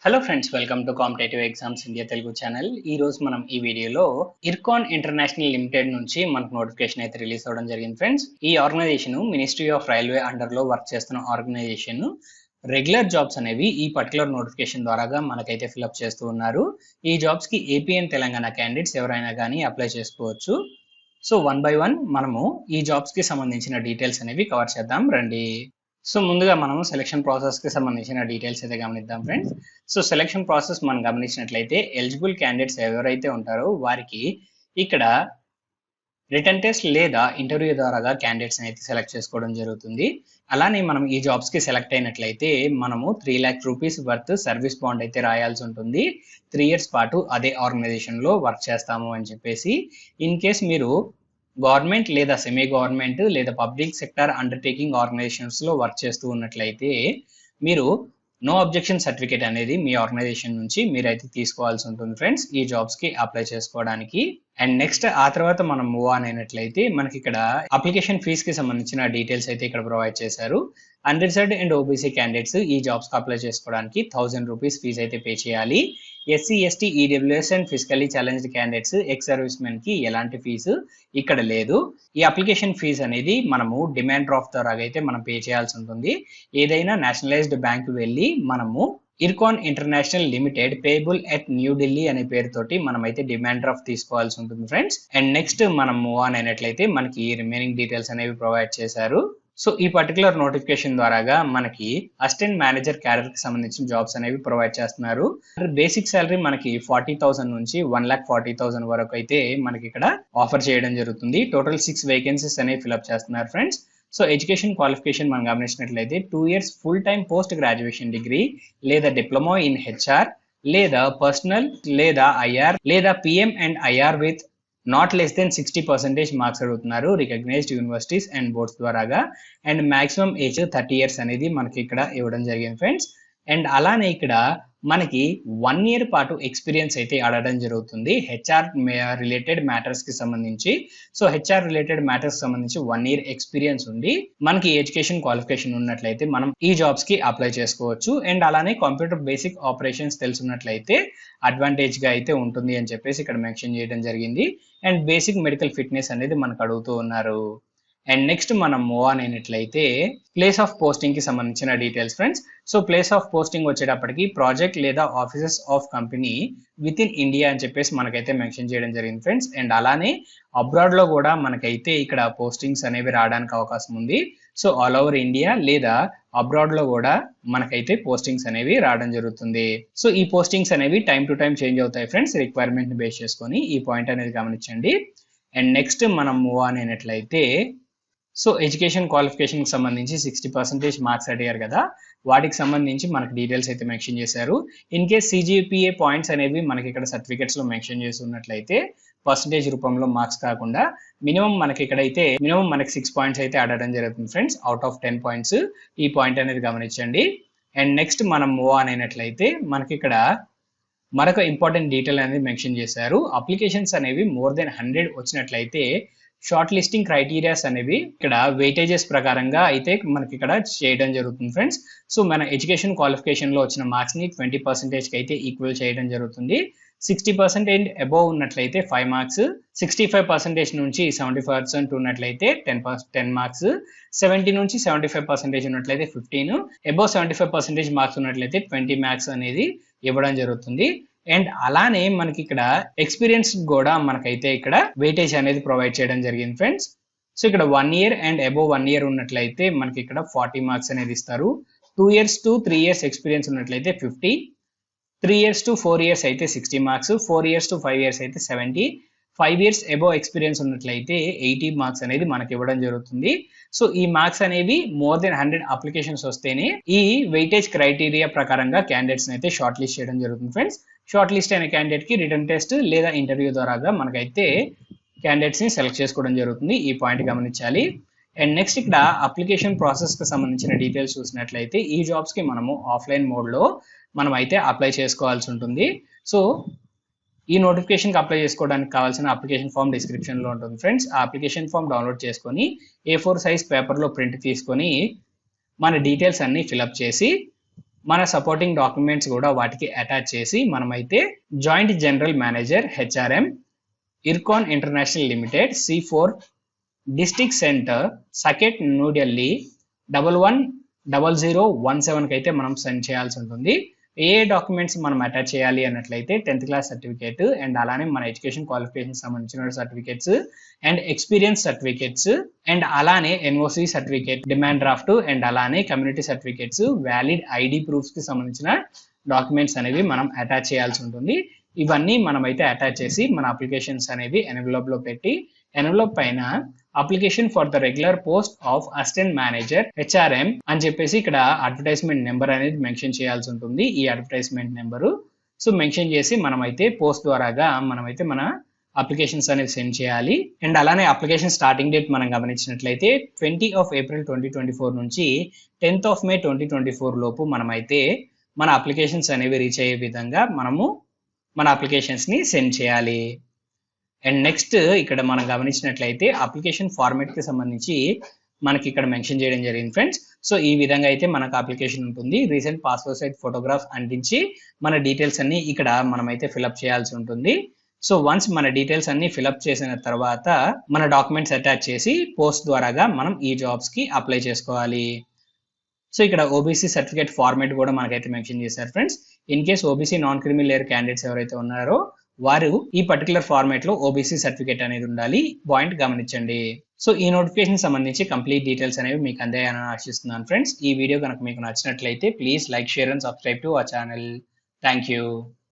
Hello friends, welcome to competitive exams India Telugu channel. ఈ రోజు మనం ఈ వీడియోలో ఇర్కాన్ ఇంటర్నేషనల్ లిమిటెడ్ నుంచి మనకు నోటిఫికేషన్ అయితే రిలీజ్ అవ్వడం జరిగింది ఫ్రెండ్స్. ఈ organisation ministry of railway under లో వర్క్ చేస్తున్న ఆర్గనైజేషన్. రెగ్యులర్ జాబ్స్ అనేవి ఈ పర్టికులర్ నోటిఫికేషన్ ద్వారాగా మనకైతే ఫిల్అప్ చేస్తూ ఉన్నారు. ఈ జాబ్స్ కి ఏపీ అండ్ తెలంగాణ క్యాండిడేట్స్ ఎవరైనా కానీ అప్లై చేసుకోవచ్చు. సో వన్ బై వన్ మనము ఈ జాబ్స్ కి సంబంధించిన డీటెయిల్స్ అనేవి కవర్ చేద్దాం రండి. సో ముందుగా మనము సెలక్షన్ ప్రాసెస్ కి సంబంధించిన డీటెయిల్స్ అయితే గమనిద్దాం ఫ్రెండ్స్. సో సెలక్షన్ ప్రాసెస్ మనం గమనించినట్లయితే ఎలిజిబుల్ క్యాండిడేట్స్ ఎవరైతే ఉంటారో వారికి ఇక్కడ రిటర్న్ టెస్ట్ లేదా ఇంటర్వ్యూ ద్వారాగా క్యాండిడేట్స్ అయితే సెలెక్ట్ చేసుకోవడం జరుగుతుంది. అలానే మనం ఈ జాబ్స్ కి సెలెక్ట్ అయినట్లయితే మనము 3 lakhs rupees worth service bond అయితే రాయాల్సి ఉంటుంది. 3 years పాటు అదే ఆర్గనైజేషన్ లో వర్క్ చేస్తాము అని చెప్పేసి. ఇన్ కేస్ మీరు గవర్నమెంట్ లేదా సెమీ గవర్నమెంట్ లేదా పబ్లిక్ సెక్టర్ అండర్టేకింగ్ ఆర్గనైజేషన్స్ లో వర్క్ చేస్తూ ఉన్నట్లయితే మీరు నో అబ్జెక్షన్ సర్టిఫికేట్ అనేది మీ ఆర్గనైజేషన్ నుంచి మీరైతే తీసుకోవాల్సి ఉంటుంది ఫ్రెండ్స్ ఈ జాబ్స్ కి అప్లై చేసుకోవడానికి. అండ్ నెక్స్ట్ ఆ తర్వాత మనం మూవ్ ఆన్ అయినట్లయితే మనకి ఇక్కడ అప్లికేషన్ ఫీజ్ కి సంబంధించిన డీటెయిల్స్ అయితే ఇక్కడ ప్రొవైడ్ చేశారు. అన్రిజర్వ్డ్ అండ్ ఓబీసీ క్యాండిడేట్స్ ఈ జాబ్స్ కి అప్లై చేసుకోవడానికి 1000 రూపీస్ ఫీజ్ అయితే పే చేయాలి. SC ST EWS and physically challenged candidates ex service men కి ఎలాంటి ఫీజు ఇక్కడ లేదు. ఈ అప్లికేషన్ ఫీజ్ అనేది మనము డిమాండ్ డ్రాఫ్ట్ ద్వారా అయితే మనం పే చేయాల్సి ఉంటుంది. ఏదైనా నేషనలైజ్డ్ బ్యాంక్ వెళ్ళి మనము Ircon international limited payable at new Delhi అనే పేరుతోటి మనమైతే డిమాండ్ డ్రాఫ్ట్ తీసుకోవాల్సి ఉంటుంది ఫ్రెండ్స్. అండ్ నెక్స్ట్ మనం మూవ్ ఆన్ అయినట్లయితే మనకి రిమైనింగ్ డీటెయిల్స్ అనేవి ప్రొవైడ్ చేశారు. సో ఈ పర్టికులర్ నోటిఫికేషన్ ద్వారాగా మనకి అసిస్టెంట్ మేనేజర్ క్యాడర్ కి సంబంధించిన జాబ్స్ అనేవి ప్రొవైడ్ చేస్తున్నారు. బేసిక్ సాలరీ మనకి 40,000 నుంచి 1,40,000 వరకు అయితే మనకి ఇక్కడ ఆఫర్ చేయడం జరుగుతుంది. టోటల్ 6 వేకెన్సీస్ అనేవి ఫిల్అప్ చేస్తున్నారు ఫ్రెండ్స్. సో ఎడ్యుకేషన్ క్వాలిఫికేషన్ మనం గమనించినట్లయితే 2 years full time post graduation degree లేదా డిప్లొమా ఇన్ హెచ్ఆర్ లేదా పర్సనల్ లేదా ఐఆర్ లేదా PM and IR with not less than 60% marks అడుగుతున్నారు రికగ్నైజ్డ్ యూనివర్సిటీస్ అండ్ బోర్డ్స్ ద్వారాగా. అండ్ మాక్సిమం ఏజ్ 30 years అనేది మనకి ఇక్కడ ఇవ్వడం జరిగింది ఫ్రెండ్స్. అండ్ అలానే ఇక్కడ మనకి 1 year పాటు ఎక్స్పీరియన్స్ అయితే అడగడం జరుగుతుంది హెచ్ఆర్ రిలేటెడ్ మ్యాటర్స్ కి సంబంధించి. సో హెచ్ఆర్ రిలేటెడ్ మ్యాటర్స్ సంబంధించి 1 year ఎక్స్పీరియన్స్ ఉండి మనకి ఎడ్యుకేషన్ క్వాలిఫికేషన్ ఉన్నట్లయితే మనం ఈ జాబ్స్ కి అప్లై చేసుకోవచ్చు. అండ్ అలానే కంప్యూటర్ బేసిక్ ఆపరేషన్స్ తెలుసున్నట్లయితే అడ్వాంటేజ్ గా అయితే ఉంటుంది అని చెప్పేసి ఇక్కడ మెన్షన్ చేయడం జరిగింది. అండ్ బేసిక్ మెడికల్ ఫిట్నెస్ అనేది మనకు అడుగుతూ ఉన్నారు. అండ్ నెక్స్ట్ మనం మూవ్ ఆన్ అయినట్లయితే ప్లేస్ ఆఫ్ పోస్టింగ్ కి సంబంధించిన details friends. So place of posting వచ్చేటప్పటికి ప్రాజెక్ట్ లేదా offices of company with in India అని చెప్పేసి మనకైతే మెన్షన్ చేయడం జరిగింది ఫ్రెండ్స్. అండ్ అలానే అబ్రాడ్ లో కూడా మనకైతే ఇక్కడ పోస్టింగ్స్ అనేవి రావడానికి అవకాశం ఉంది. సో ఆల్ ఓవర్ ఇండియా లేదా అబ్రాడ్ లో కూడా మనకైతే పోస్టింగ్స్ అనేవి రావడం జరుగుతుంది. సో ఈ పోస్టింగ్స్ అనేవి టైం టు టైం చేంజ్ అవుతాయి ఫ్రెండ్స్ రిక్వైర్మెంట్ ని బేస్ చేసుకొని. ఈ పాయింట్ అనేది గమనించండి. అండ్ నెక్స్ట్ మనం మూవ్ ఆన్ అయినట్లయితే సో ఎడ్యుకేషన్ క్వాలిఫికేషన్ కి సంబంధించి 60% మార్క్స్ అడిగారు కదా, వాటికి సంబంధించి మనకి డీటెయిల్స్ అయితే మెన్షన్ చేశారు. ఇన్ కేస్ సిజిపిఏ పాయింట్స్ అనేవి మనకి ఇక్కడ సర్టిఫికెట్స్ లో మెన్షన్ చేసి ఉన్నట్లయితే పర్సంటేజ్ రూపంలో మార్క్స్ కాకుండా మినిమం మనకి ఇక్కడైతే మినిమం మనకి 6 points అయితే అడగడం జరుగుతుంది ఫ్రెండ్స్ అవుట్ ఆఫ్ 10 points. ఈ పాయింట్ అనేది గమనించండి. అండ్ నెక్స్ట్ మనం మూవ్ ఆన్ అయినట్లయితే మనకి ఇక్కడ మరొక ఇంపార్టెంట్ డీటెయిల్ అనేది మెన్షన్ చేశారు. అప్లికేషన్స్ అనేవి more than 100 వచ్చినట్లయితే షార్ట్ లిస్టింగ్ క్రైటీరియాస్ అనేవి ఇక్కడ వెయిటేజెస్ ప్రకారంగా అయితే మనకి ఇక్కడ చేయడం జరుగుతుంది ఫ్రెండ్స్. సో మన ఎడ్యుకేషన్ క్వాలిఫికేషన్ లో వచ్చిన మార్క్స్ ని 20% కి అయితే ఈక్వల్ చేయడం జరుగుతుంది. 60% అండ్ అబోవ్ ఉన్నట్లయితే 5 marks, 65% నుంచి 70% ఉన్నట్లయితే 10 marks, 70 నుంచి 75% ఉన్నట్లయితే 15, అబోవ్ 75% మార్క్స్ ఉన్నట్లయితే 20 marks అనేది ఇవ్వడం జరుగుతుంది. అండ్ అలానే మనకి ఇక్కడ ఎక్స్పీరియన్స్ కూడా మనకైతే ఇక్కడ వెయిటేజ్ అనేది ప్రొవైడ్ చేయడం జరిగింది ఫ్రెండ్స్. సో ఇక్కడ 1 year అండ్ అబోవ్ 1 year ఉన్నట్లయితే మనకి ఇక్కడ 40 marks అనేది ఇస్తారు. 2 years to 3 years ఎక్స్పీరియన్స్ ఉన్నట్లయితే 50, 3 years to 4 years అయితే 60 marks, 4 years to 5 years అయితే 70, 5 years అబోవ్ ఎక్స్పీరియన్స్ ఉన్నట్లయితే 80 marks అనేది మనకి ఇవ్వడం జరుగుతుంది. సో ఈ మార్క్స్ అనేవి more than 100 అప్లికేషన్స్ వస్తేనే ఈ వెయిటేజ్ క్రైటీరియా ప్రకారంగా క్యాండిడేట్స్ అయితే షార్ట్ లిస్ట్ చేయడం జరుగుతుంది ఫ్రెండ్స్. షార్ట్ లిస్ట్ అయిన క్యాండిడేట్ కి రిటర్న్ టెస్ట్ లేదా ఇంటర్వ్యూ ద్వారాగా మనకైతే క్యాండిడేట్స్ ని సెలెక్ట్ చేసుకోవడం జరుగుతుంది. ఈ పాయింట్ గమనించాలి. అండ్ నెక్స్ట్ ఇక్కడ అప్లికేషన్ ప్రాసెస్ కి సంబంధించిన డీటెయిల్స్ చూసినట్లయితే ఈ జాబ్స్ కి మనము ఆఫ్లైన్ మోడ్ లో మనం అయితే అప్లై చేసుకోవాల్సి ఉంటుంది. సో ఈ నోటిఫికేషన్ కి అప్లై చేసుకోవడానికి కావాల్సిన అప్లికేషన్ ఫామ్ డిస్క్రిప్షన్ లో ఉంటుంది ఫ్రెండ్స్. ఆ అప్లికేషన్ ఫామ్ డౌన్లోడ్ చేసుకొని A4 size పేపర్ లో ప్రింట్ తీసుకొని మన డీటెయిల్స్ అన్ని ఫిల్అప్ చేసి మన సపోర్టింగ్ డాక్యుమెంట్స్ కూడా వాటికి అటాచ్ చేసి మనమైతే joint general manager HRM Ircon international limited C4 district centre Saket New Delhi 110017 కి అయితే మనం సెండ్ చేయాల్సి ఉంటుంది. ఏ డాక్యుమెంట్స్ మనం అటాచ్ చేయాలి అన్నట్లయితే 10th క్లాస్ సర్టిఫికేట్ అండ్ అలానే మన ఎడ్యుకేషన్ క్వాలిఫికేషన్ సంబంధించిన certificates and experience certificates and అలానే NOC certificate, demand draft and అలానే community certificates, valid ID proofs కి సంబంధించిన డాక్యుమెంట్స్ అనేవి మనం అటాచ్ చేయాల్సి ఉంటుంది. ఇవన్నీ మనమైతే అటాచ్ చేసి మన అప్లికేషన్స్ అనేవి ఎన్వలప్ లో పెట్టి ఎన్వలప్ పైన application for the regular post of assistant manager HRM అని చెప్పేసి ఇక్కడ అడ్వర్టైజ్మెంట్ నెంబర్ అనేది మెన్షన్ చేయాల్సి ఉంటుంది. ఈ అడ్వర్టైజ్మెంట్ నెంబరు సో మెన్షన్ చేసి మనమైతే పోస్ట్ ద్వారాగా మనమైతే మన అప్లికేషన్స్ అనేది సెండ్ చేయాలి. అండ్ అలానే అప్లికేషన్ స్టార్టింగ్ డేట్ మనం గమనించినట్లయితే 20 ఏప్రిల్ 2024 నుంచి 10 మే 2024 లోపు మనమైతే మన అప్లికేషన్స్ అనేవి రీచ్ అయ్యే విధంగా మనము మన అప్లికేషన్స్ ని సెండ్ చేయాలి. అండ్ నెక్స్ట్ ఇక్కడ మనం గమనించినట్లయితే అప్లికేషన్ ఫార్మాట్ కి సంబంధించి మనకి ఇక్కడ మెన్షన్ చేయడం జరిగింది ఫ్రెండ్స్. సో ఈ విధంగా అయితే మనకు అప్లికేషన్ ఉంటుంది. రీసెంట్ పాస్పోర్ట్ సైజ్ ఫోటోగ్రాఫ్ అందించి మన డీటెయిల్స్ అన్ని ఇక్కడ మనమైతే ఫిల్అప్ చేయాల్సి ఉంటుంది. సో వన్స్ మన డీటెయిల్స్ అన్ని ఫిల్అప్ చేసిన తర్వాత మన డాక్యుమెంట్స్ అటాచ్ చేసి పోస్ట్ ద్వారాగా మనం ఈ జాబ్స్ కి అప్లై చేసుకోవాలి. సో ఇక్కడ ఓబీసీ సర్టిఫికేట్ ఫార్మాట్ కూడా మనకైతే మెన్షన్ చేశారు friends. In case OBC non క్రిమి లేయర్ క్యాండిడేట్స్ ఎవరైతే ఉన్నారో వారు ఈ పర్టికులర్ ఫార్మాట్ లో ఓబీసీ సర్టిఫికేట్ అనేది ఉండాలి. పాయింట్ గమనించండి. సో ఈ నోటిఫికేషన్ సంబంధించి కంప్లీట్ డీటెయిల్స్ అనేవి మీకు అందాయని ఆశిస్తున్నాను ఫ్రెండ్స్. ఈ వీడియో కనుక మీకు నచ్చినట్లయితే please like, share and subscribe to our channel. Thank you.